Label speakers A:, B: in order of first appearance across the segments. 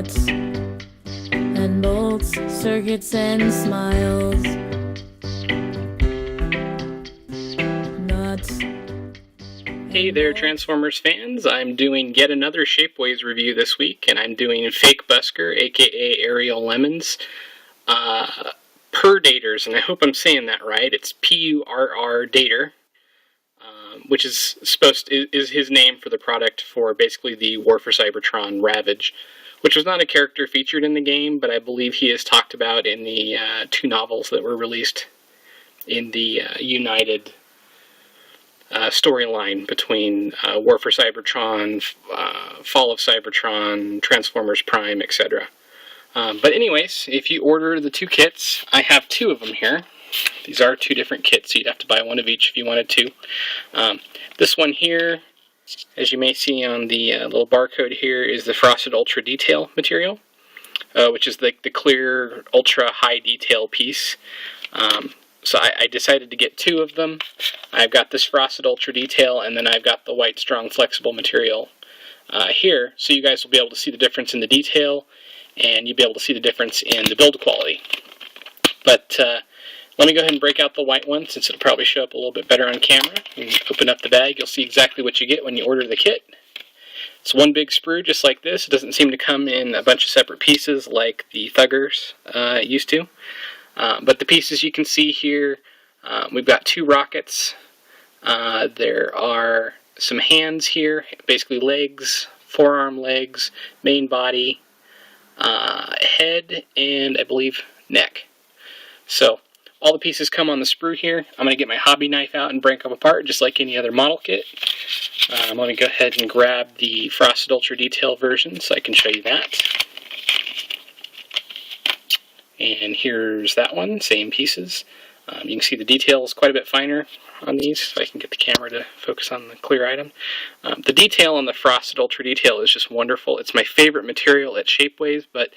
A: nuts and bolts, circuits and smiles. Nuts.
B: Hey there, Transformers fans. I'm doing yet another Shapeways review this week, and I'm doing Fake Busker, aka Ariel Lemons, Purrdators, and I hope I'm saying that right. It's Purrdator, which is is his name for the product for basically the War for Cybertron Ravage, which was not a character featured in the game, but I believe he is talked about in the two novels that were released in the United storyline between War for Cybertron, Fall of Cybertron, Transformers Prime, etc. But anyways, if you order the two kits, I have two of them here. These are two different kits, so you'd have to buy one of each if you wanted to. This one here, as you may see on the little barcode here, is the Frosted Ultra Detail material, which is like the clear ultra high detail piece. So I decided to get two of them. I've got this Frosted Ultra Detail, and then I've got the White Strong Flexible material here, so you guys will be able to see the difference in the detail, and you'll be able to see the difference in the build quality. But let me go ahead and break out the white one, since it'll probably show up a little bit better on camera. You can open up the bag, you'll see exactly what you get when you order the kit. It's one big sprue, just like this. It doesn't seem to come in a bunch of separate pieces like the Thuggers used to. But the pieces you can see here, we've got two rockets. There are some hands here, basically legs, forearm legs, main body, head, and I believe neck. So all the pieces come on the sprue here. I'm going to get my hobby knife out and break them apart just like any other model kit. I'm going to go ahead and grab the Frosted Ultra Detail version so I can show you that. And here's that one, same pieces. You can see the detail is quite a bit finer on these, so I can get the camera to focus on the clear item. The detail on the Frosted Ultra Detail is just wonderful. It's my favorite material at Shapeways, but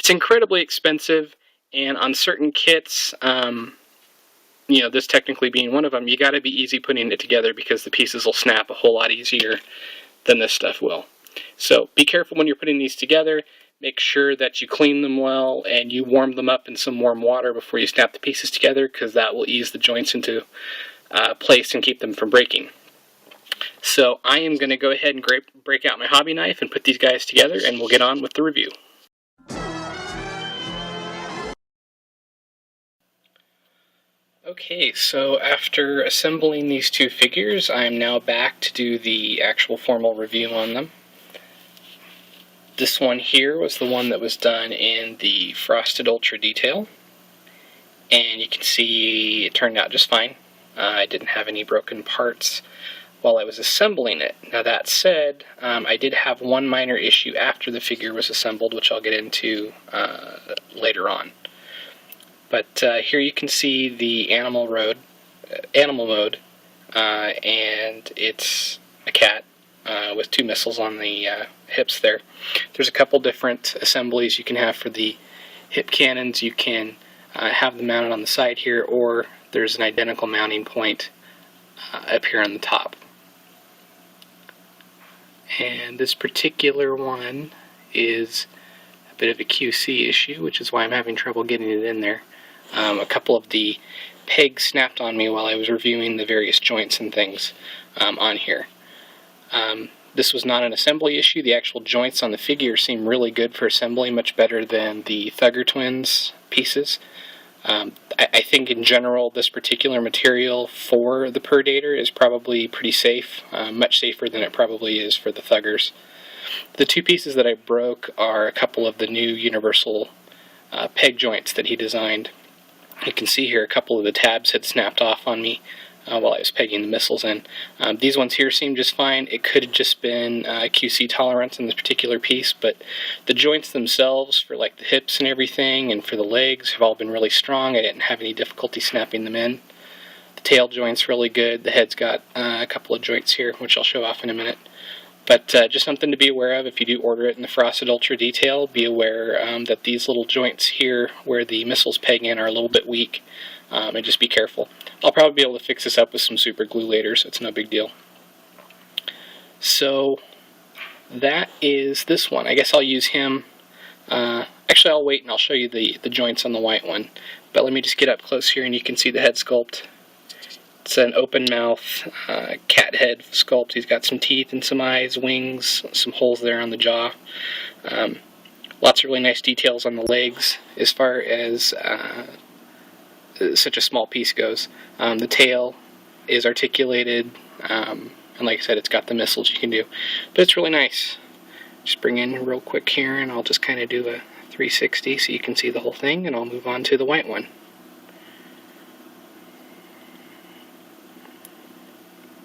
B: it's incredibly expensive, and on certain kits, you know, this technically being one of them, you got to be easy putting it together because the pieces will snap a whole lot easier than this stuff will. So be careful when you're putting these together. Make sure that you clean them well and you warm them up in some warm water before you snap the pieces together, because that will ease the joints into place and keep them from breaking. So I am going to go ahead and break out my hobby knife and put these guys together, and we'll get on with the review. Okay, so after assembling these two figures, I am now back to do the actual formal review on them. This one here was the one that was done in the Frosted Ultra Detail, and you can see it turned out just fine. I didn't have any broken parts while I was assembling it. Now that said, I did have one minor issue after the figure was assembled, which I'll get into later on. But here you can see the animal mode, and it's a cat with two missiles on the hips there. There's a couple different assemblies you can have for the hip cannons. You can have them mounted on the side here, or there's an identical mounting point up here on the top. And this particular one is a bit of a QC issue, which is why I'm having trouble getting it in there. A couple of the pegs snapped on me while I was reviewing the various joints and things on here. This was not an assembly issue. The actual joints on the figure seem really good for assembly, much better than the Thugger Twins pieces. I think in general this particular material for the Purrdator is probably pretty safe, much safer than it probably is for the Thuggers. The two pieces that I broke are a couple of the new universal peg joints that he designed. You can see here a couple of the tabs had snapped off on me while I was pegging the missiles in. These ones here seem just fine. It could have just been QC tolerance in this particular piece, but the joints themselves for like the hips and everything and for the legs have all been really strong. I didn't have any difficulty snapping them in. The tail joint's really good. The head's got a couple of joints here, which I'll show off in a minute. But just something to be aware of if you do order it in the Frosted Ultra Detail. Be aware that these little joints here where the missiles peg in are a little bit weak, and just be careful. I'll probably be able to fix this up with some super glue later, so it's no big deal. So that is this one. I guess I'll use him Actually, I'll wait and I'll show you the joints on the white one. But let me just get up close here and you can see the head sculpt. It's an open mouth cat head sculpt. He's got some teeth and some eyes, wings, some holes there on the jaw. Lots of really nice details on the legs as far as such a small piece goes. The tail is articulated, and like I said, it's got the missiles you can do. But it's really nice. Just bring in real quick here and I'll just kind of do a 360 so you can see the whole thing, and I'll move on to the white one.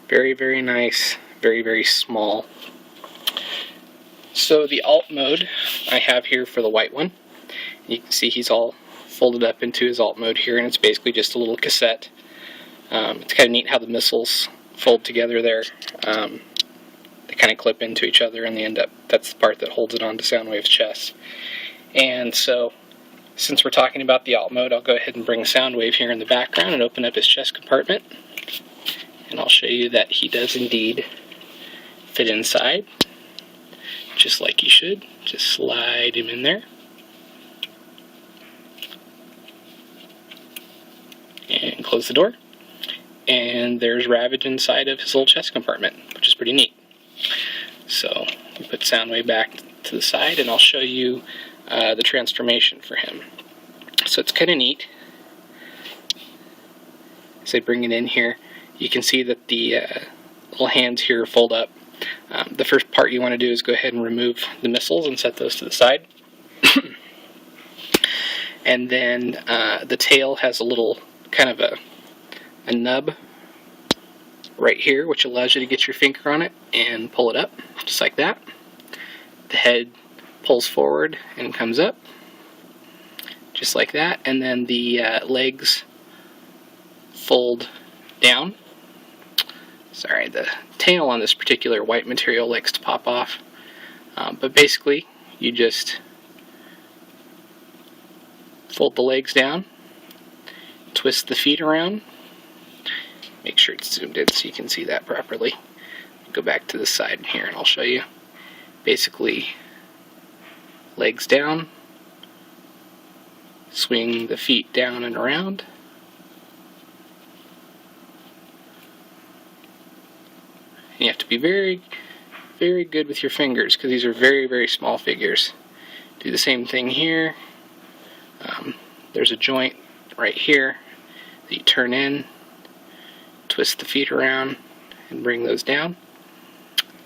B: Very, very nice, very, very small. So the alt mode I have here for the white one, you can see he's all folded up into his alt mode here, and it's basically just a little cassette. It's kind of neat how the missiles fold together there. They kind of clip into each other and they end up, that's the part that holds it onto Soundwave's chest. And so, since we're talking about the alt mode, I'll go ahead and bring Soundwave here in the background and open up his chest compartment. And I'll show you that he does indeed fit inside, just like he should. Just slide him in there. And close the door. And there's Ravage inside of his little chest compartment, which is pretty neat. So, we put Soundwave back to the side and I'll show you the transformation for him. So it's kind of neat. As I bring it in here, you can see that the little hands here fold up. The first part you want to do is go ahead and remove the missiles and set those to the side. And then the tail has a little kind of a nub right here, which allows you to get your finger on it and pull it up, just like that. The head pulls forward and comes up, just like that, and then the legs fold down. Sorry, the tail on this particular white material likes to pop off, but basically you just fold the legs down, twist the feet around, make sure it's zoomed in so you can see that properly. Go back to the side here and I'll show you. Basically, legs down, swing the feet down and around, and you have to be very, very good with your fingers because these are very, very small figures. Do the same thing here. There's a joint right here that you turn in, twist the feet around and bring those down.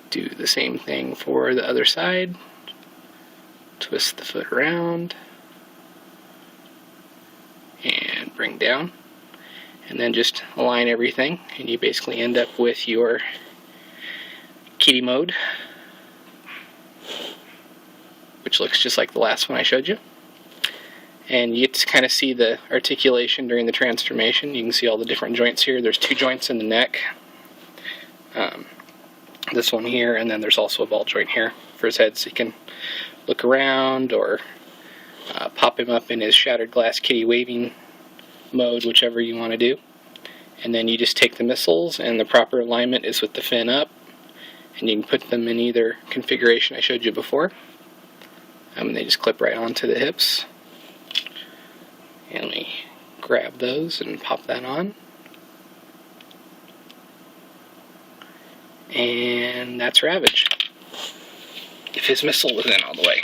B: Do the same thing for the other side. Twist the foot around and bring down, and then just align everything and you basically end up with your kitty mode, which looks just like the last one I showed you. And you get to kind of see the articulation during the transformation. You can see all the different joints here. There's 2 joints in the neck, this one here, and then there's also a ball joint here for his head, so you can look around or pop him up in his shattered glass kitty waving mode, whichever you want to do. And then you just take the missiles, and the proper alignment is with the fin up, and you can put them in either configuration I showed you before. And they just clip right onto the hips. And let me grab those and pop that on. And that's Ravage, if his missile was in all the way.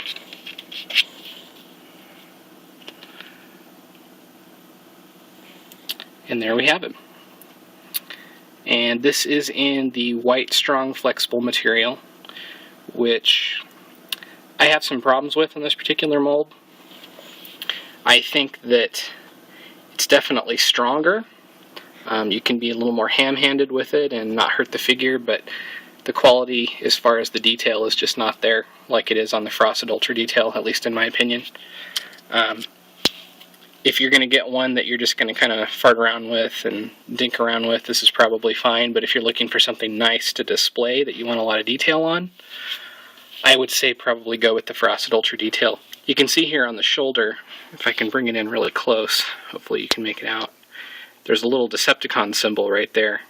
B: And there we have him. And this is in the white strong flexible material, which I have some problems with in this particular mold. I think that it's definitely stronger. You can be a little more ham-handed with it and not hurt the figure, but the quality as far as the detail is just not there like it is on the Frosted Ultra detail, at least in my opinion. If you're going to get one that you're just going to kind of fart around with and dink around with, this is probably fine, but if you're looking for something nice to display that you want a lot of detail on, I would say probably go with the Frosted Ultra detail. You can see here on the shoulder, if I can bring it in really close, hopefully you can make it out, there's a little Decepticon symbol right there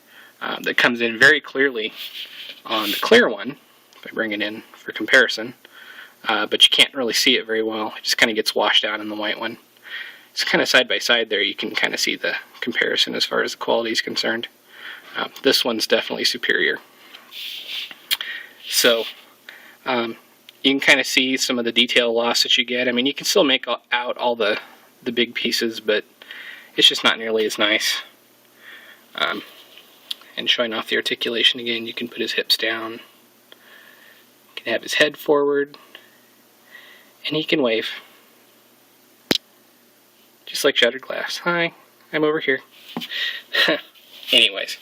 B: that comes in very clearly on the clear one, if I bring it in for comparison. but you can't really see it very well. It just kind of gets washed out in the white one. It's kind of side by side there. You can kind of see the comparison as far as the quality is concerned. This one's definitely superior. So you can kind of see some of the detail loss that you get. I mean, you can still make out all the big pieces, but it's just not nearly as nice. And showing off the articulation again, you can put his hips down. You can have his head forward, and he can wave. Just like shattered glass. Hi, I'm over here. Anyways,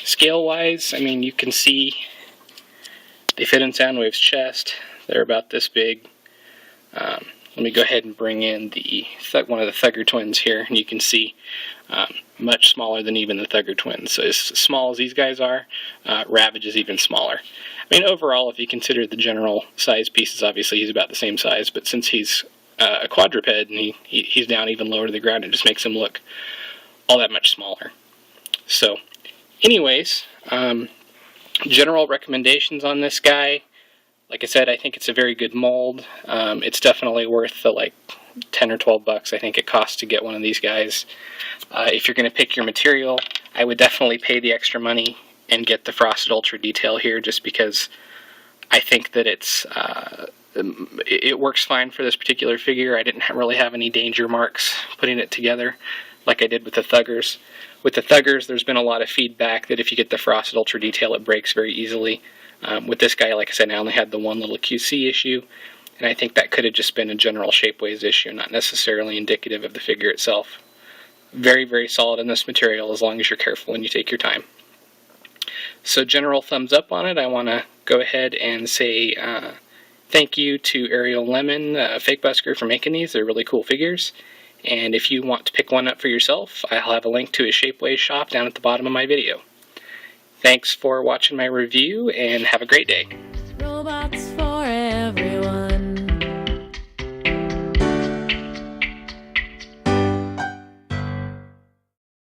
B: scale-wise, I mean, you can see they fit in Soundwave's chest. They're about this big. Let me go ahead and bring in one of the Thugger twins here, and you can see much smaller than even the Thugger twins. So as small as these guys are, Ravage is even smaller. I mean, overall, if you consider the general size pieces, obviously he's about the same size, but since he's a quadruped and he's down even lower to the ground, it just makes him look all that much smaller. So, anyways, general recommendations on this guy. Like I said, I think it's a very good mold. It's definitely worth the like 10 or 12 bucks I think it costs to get one of these guys. If you're going to pick your material, I would definitely pay the extra money and get the Frosted Ultra detail here, just because I think that it works fine for this particular figure. I didn't really have any danger marks putting it together like I did with the Thuggers. With the Thuggers, there's been a lot of feedback that if you get the Frosted Ultra detail, it breaks very easily. With this guy, like I said, I only had the one little QC issue, and I think that could have just been a general Shapeways issue, not necessarily indicative of the figure itself. Very, very solid in this material, as long as you're careful when you take your time. So general thumbs up on it. I want to go ahead and say thank you to Ariel Lemon, Fake Busker, for making these. They're really cool figures. And if you want to pick one up for yourself, I'll have a link to his Shapeways shop down at the bottom of my video. Thanks for watching my review, and have a great day.